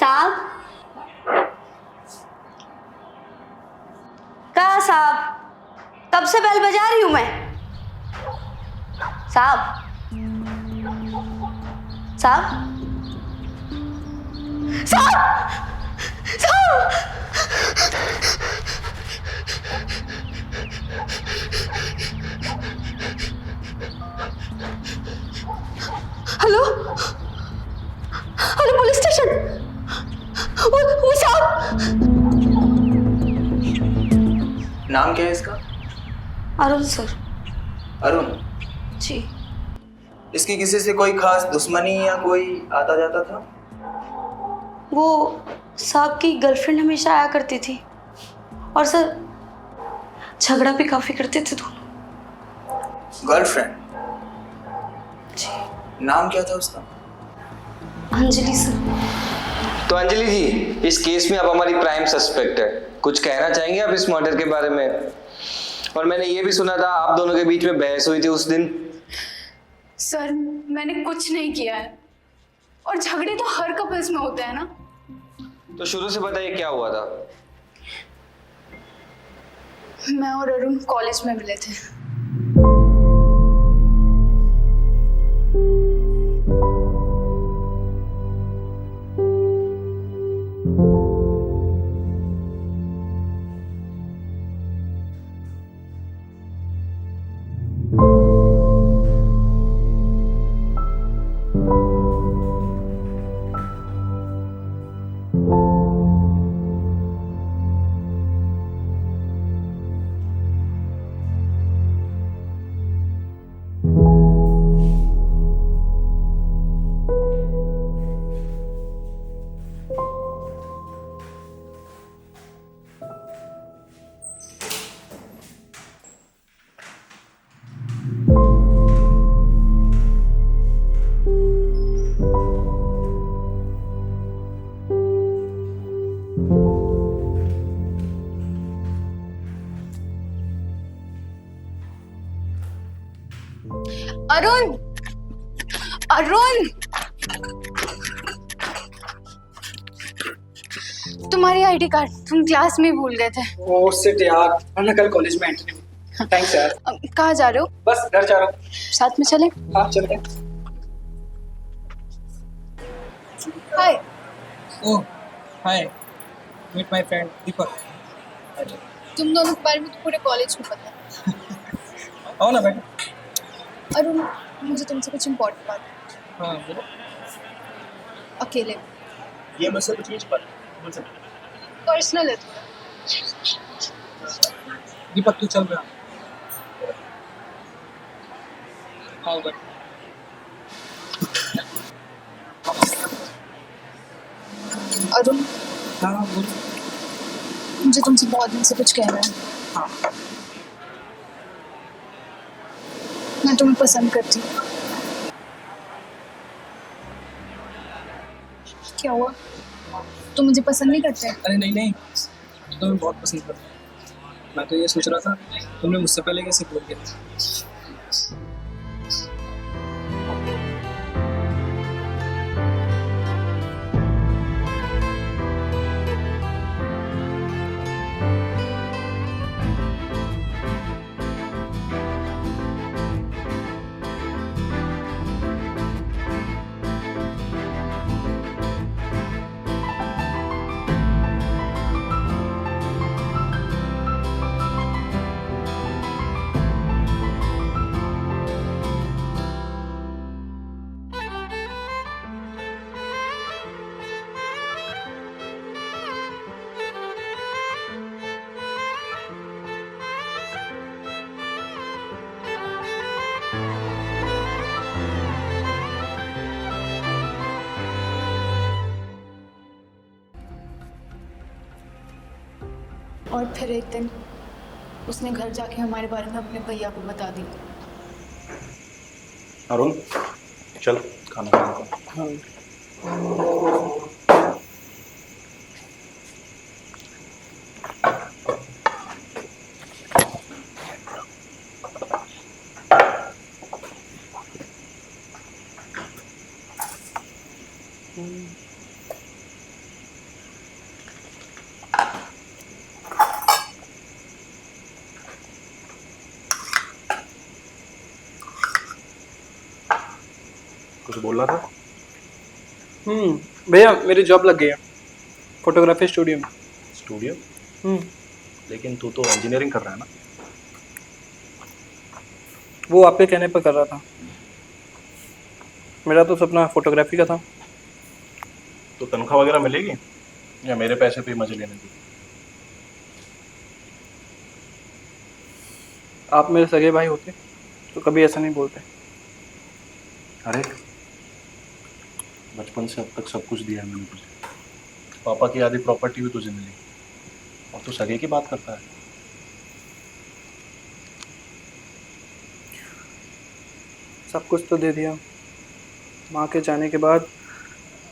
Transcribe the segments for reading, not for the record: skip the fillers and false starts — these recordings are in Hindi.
साहब, कहाँ साहब? तब से बेल बजा रही हूं मैं। साहब, साहब, साहब, साहब। Hello, hello police station. वो साहब। नाम क्या है इसका? अरुण सर। अरुण? जी। इसकी किसी से कोई खास दुश्मनी या कोई आता जाता था? वो साहब की गर्लफ्रेंड हमेशा आया करती थी और सर झगड़ा भी काफी करते थे दोनों। गर्लफ्रेंड? जी। नाम क्या था उसका? अंजलि सर। तो अंजलि जी, इस केस में आप हमारी प्राइम सस्पेक्ट है। कुछ कहना चाहेंगे आप इस मर्डर के बारे में? और मैंने ये भी सुना था आप दोनों के बीच में बहस हुई थी उस दिन। सर, मैंने कुछ नहीं किया है और झगड़े तो हर कपल्स में होते हैं ना। तो शुरू से बताइए क्या हुआ था। मैं और अरुण कॉलेज में मिले थे। अरुण, अरुण, तुम्हारी आईडी कार्ड तुम क्लास में भूल गए थे। ओह शिट यार, वरना कल कॉलेज में एंट्री नहीं। थैंक्स यार। कहाँ जा रहे हो? बस घर जा रहा हूँ। साथ में चले? हाँ चलते हैं। हाय। ओह हाय, मीट माय फ्रेंड दीपक। तुम दोनों के बारे में तो पूरे कॉलेज को पता है। आओ ना बेटा। अरुण, मुझे तुमसे कुछ इम्पोर्टेंट बात है। हाँ बोलो। अकेले ये मुझसे कुछ नहीं छुपा बोल सकते। पर्सनल है थोड़ा। दीपक तू चल रहा। आओ बेटा। अरुण, हाँ बोलो। मुझे तुमसे बहुत दिन से कुछ कहना है। हाँ मैं तुम्हें पसंद करती हूँ। क्या हुआ? तुम मुझे पसंद नहीं करते? अरे नहीं नहीं, तो मैं बहुत पसंद करता हूँ। मैं तो ये सोच रहा था तुमने मुझसे पहले कैसे बोल दिया। और फिर एक दिन उसने घर जाके हमारे बारे में अपने भैया को बता दी। अरुण चल खाना खाने को। कुछ बोल रहा था? भैया मेरी जॉब लग गई है फोटोग्राफी स्टूडियो में। स्टूडियो? हम्म, लेकिन तू तो इंजीनियरिंग कर रहा है ना? वो आपके कहने पर कर रहा था, मेरा तो सपना फोटोग्राफी का था। तो तनख्वाह वगैरह मिलेगी या मेरे पैसे पे ही मजे लेने की? आप मेरे सगे भाई होते तो कभी ऐसा नहीं बोलते। अरे बचपन से अब तक सब कुछ दिया है मैंने तुझे, पापा की आधी प्रॉपर्टी भी तुझे मिली और तू सगे की बात करता है। सब कुछ तो दे दिया, माँ के जाने के बाद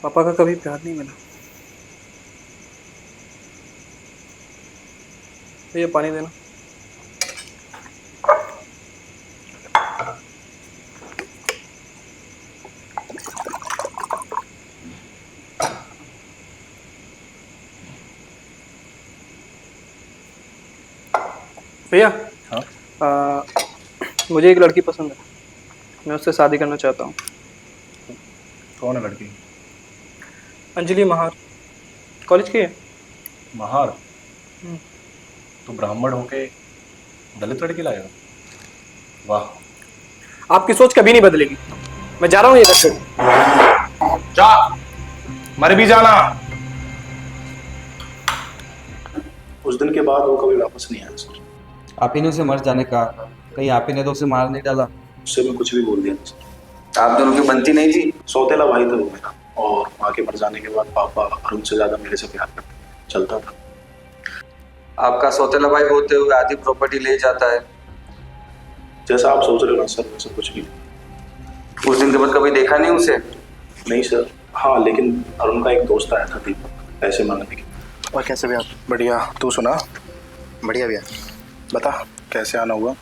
पापा का कभी प्यार नहीं मिला। तो ये पानी देना। भैया हाँ, मुझे एक लड़की पसंद है, मैं उससे शादी करना चाहता हूँ। कौन है लड़की? अंजलि महार, कॉलेज की है। महार? तो ब्राह्मण होके दलित लड़की लाएगा? वाह। आपकी सोच कभी नहीं बदलेगी। मैं जा रहा हूँ ये घर से। जा, मर भी जाना। उस दिन के बाद वो कभी वापस नहीं आया सर। आप ही ने उसे मर जाने का, कहीं आप ही ने तो उसे मार नहीं डाला? उससे मैं कुछ भी बोल दिया सर। आप दोनों की बनती नहीं थी? सौतेला भाई था वो मेरा, और माँ के मर जाने के बाद पापा अरुण से ज्यादा मेरे से प्यार करते, चलता था। आपका सौतेला भाई होते हुए आधी प्रॉपर्टी ले जाता है। जैसा आप सोच रहे हो ना सर, वैसा कुछ भी नहीं। उस दिन के बाद कभी देखा नहीं उसे? नहीं सर, हाँ लेकिन अरुण का एक दोस्त आया था दीपक, पैसे मांगने के। और कैसे भैया? बढ़िया, तू सुना? बढ़िया भैया। बता कैसे आना हुआ?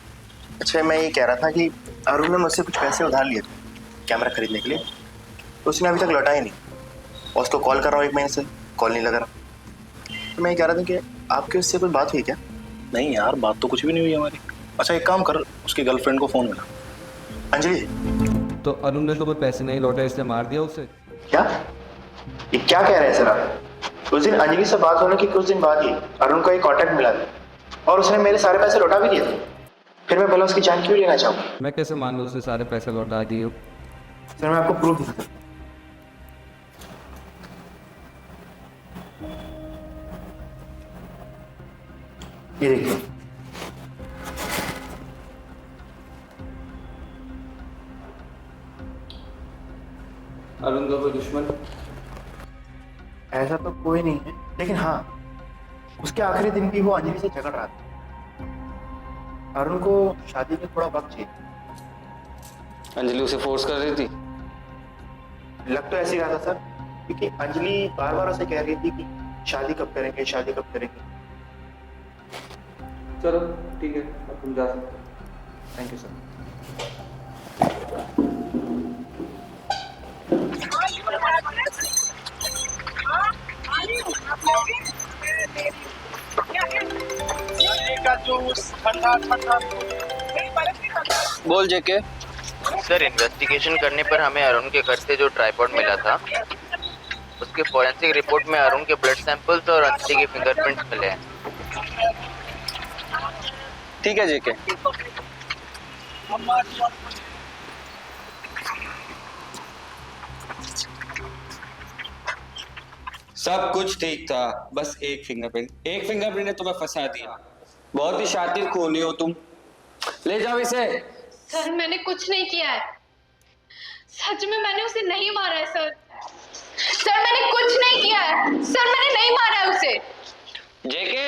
अच्छा, मैं ये कह रहा था कि अरुण ने मुझसे कुछ पैसे उधार लिए थे कैमरा खरीदने के लिए, तो उसने अभी तक लौटाए नहीं, और उसको कॉल कर रहा हूँ 1 महीने से, कॉल नहीं लगा रहा। तो मैं ये कह रहा था कि आपके उससे कोई बात हुई क्या? नहीं यार, बात तो कुछ भी नहीं हुई हमारी। अच्छा एक काम कर, उसकी गर्लफ्रेंड को फोन मिला। अंजलि? तो अरुण ने तो कोई पैसे नहीं लौटे इसलिए मार दिया उसे? क्या? ये क्या कह रहे हैं सर आप? उस दिन अंजलि से बात होने के कुछ दिन बाद ही अरुण को एक कॉन्टैक्ट मिला था और उसने मेरे सारे पैसे लौटा भी दिए थे। फिर मैं भला उसकी जान क्यों लेना चाहूँगा? मैं कैसे मान लूँ उसने सारे पैसे लौटा दिए? सर मैं आपको प्रूफ दूँ। ये देखिए। अरुण का कोई दुश्मन? ऐसा तो कोई नहीं है, लेकिन हाँ उसके आखिरी दिन भी वो अंजलि से झगड़ रहा था। अरुण को शादी में थोड़ा वक्त चाहिए। अंजलि उसे फोर्स कर रही थी? लग तो ऐसे ही रहा था सर, क्योंकि अंजलि बार बार उसे कह रही थी कि शादी कब करेंगे, शादी कब करेंगे। चलो ठीक है, अब तुम जा सकते हो। Thank you sir. बोल जेके। सर इन्वेस्टिगेशन करने पर हमें अरुण के घर से जो ट्राइपॉड मिला था उसके फॉरेंसिक रिपोर्ट में अरुण के ब्लड सैंपल्स और अंजलि के फिंगरप्रिंट्स मिले हैं। ठीक है जेके। सब कुछ ठीक था, बस एक फिंगरप्रिंट ने तुम्हें फंसा दिया। बहुत ही शातिर खूनी हो तुम। ले जाओ इसे। सर मैंने कुछ नहीं किया है, सच में मैंने उसे नहीं मारा है सर। सर मैंने कुछ नहीं किया है सर, मैंने नहीं मारा है उसे। जेके।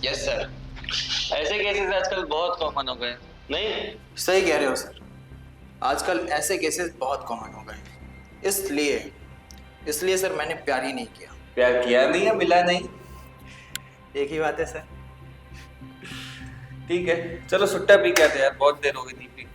Yes sir. ऐसे केसेस आजकल बहुत कॉमन हो गए, नहीं? सही कह रहे हो सर, आजकल ऐसे केसेस बहुत कॉमन हो गए हैं। इसलिए सर मैंने प्यार ही नहीं किया। प्यार किया नहीं या मिला नहीं? एक ही बात है सर। ठीक है, चलो सुट्टा पी के आते यार, बहुत देर हो गई नहीं पी।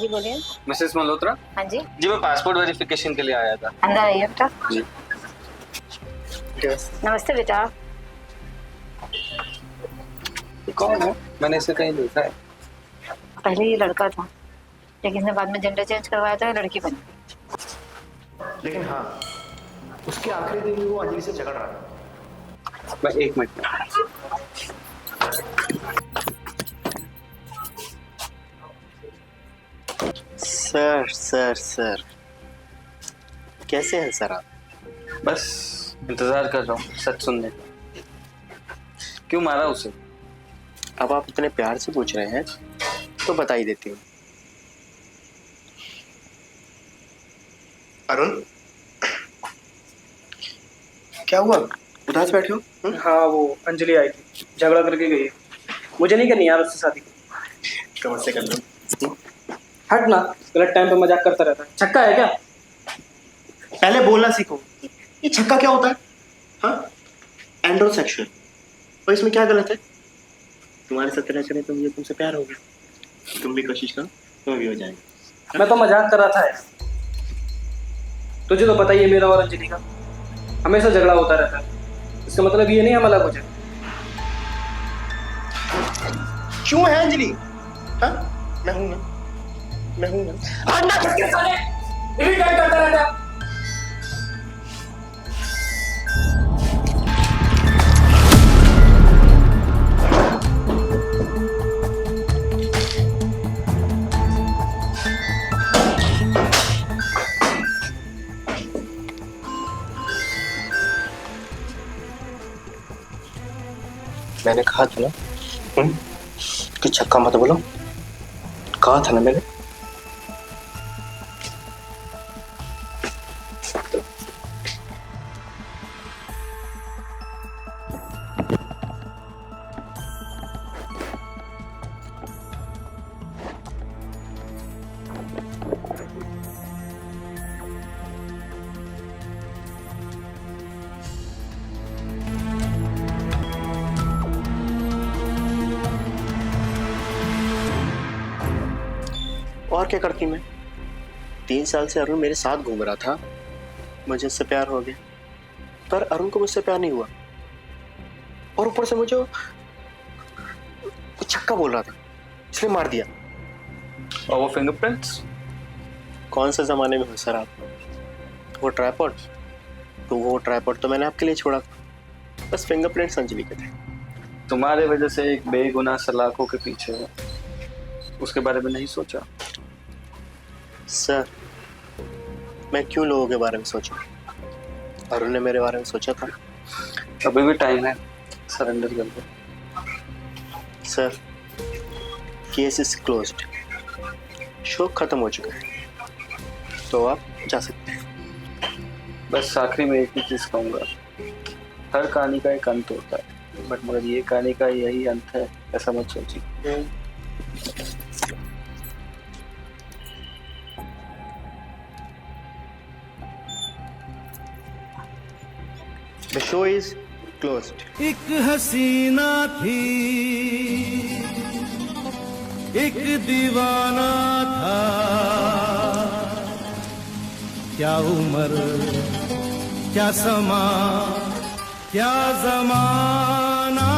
जी बोलिए। मिसेस मल्होत्रा हाँ जी, जी, मैं पासपोर्ट वेरिफिकेशन के लिए आया था। अंदर आइए बेटा। जी नमस्ते बेटा। कौन है? मैंने इसे कहीं देखा है। पहले ये लड़का था, लेकिन इसने बाद में जेंडर चेंज करवाया था, ये लड़की बन गई। लेकिन हाँ, उसके आखिरी दिन भी वो अंजलि से झगड़ रहा था। मैं 1 मिनट में। सर सर सर, कैसे हैं सर आप? बस इंतजार कर रहा हूँ सच सुनने का। क्यों मारा उसे? अब आप इतने प्यार से पूछ रहे हैं तो बता ही देती हूँ। अरुण, क्या हुआ? उदास बैठे हो? हाँ, वो अंजलि आई थी, झगड़ा करके गई है। मुझे नहीं करनी यार उससे शादी। कमर से कर लो। हट ना, गलत टाइम पे मजाक करता रहता है। छक्का है क्या? पहले बोलना सीखो। ये छक्का क्या होता है? हाँ, एंड्रोसेक्सुअल। और इसमें क्या गलत है? तुम्हारे साथ तरह करें तो मुझे तुमसे प्यार हो गया। तुम भी कोशिश करो, तुम भी हो जाएगा। मैं तो मजाक कर रहा था यार। तुझे तो पता ही है मेरा और अंजलि का हमेशा झगड़ा होता रहता है। इसका मतलब ये नहीं हम अलग हो जाए। क्यों है अंजलि? हाँ, मैं हूं ना, मैं हूं ना। आज ना किसके साले इरिटेट करता रहता है। मैंने कहा था ना कि छक्का मत बोलो। कहा था ना मैंने। और क्या करती मैं? 3 साल से अरुण मेरे साथ घूम रहा था, मुझे उससे प्यार हो गया। पर अरुण को मुझसे प्यार नहीं हुआ, और ऊपर से मुझे छक्का बोल रहा था, इसलिए मार दिया। और वो फिंगरप्रिंट्स? कौन से जमाने में हो सर आप? वो ट्राइपॉड, तो वो ट्राइपॉड तो मैंने आपके लिए छोड़ा था। बस फिंगरप्रिंट्स अंजलि के थे। तुम्हारे वजह से एक बेगुनाह सलाखों के पीछे है, उसके बारे में नहीं सोचा? सर, मैं क्यों लोगों के बारे में सोचूं? अरुण ने मेरे बारे में सोचा था। अभी भी टाइम है, सरेंडर कर दो। Sir, case is closed, show खत्म हो चुका है, तो आप जा सकते हैं। बस आखिरी में एक ही चीज कहूँगा, हर कहानी का एक अंत होता है, बट मगर ये कहानी का यही अंत है ऐसा मत सोचिए। The show is closed. एक हसीना थी, एक दीवाना था, क्या उम्र, क्या समा, क्या जमाना।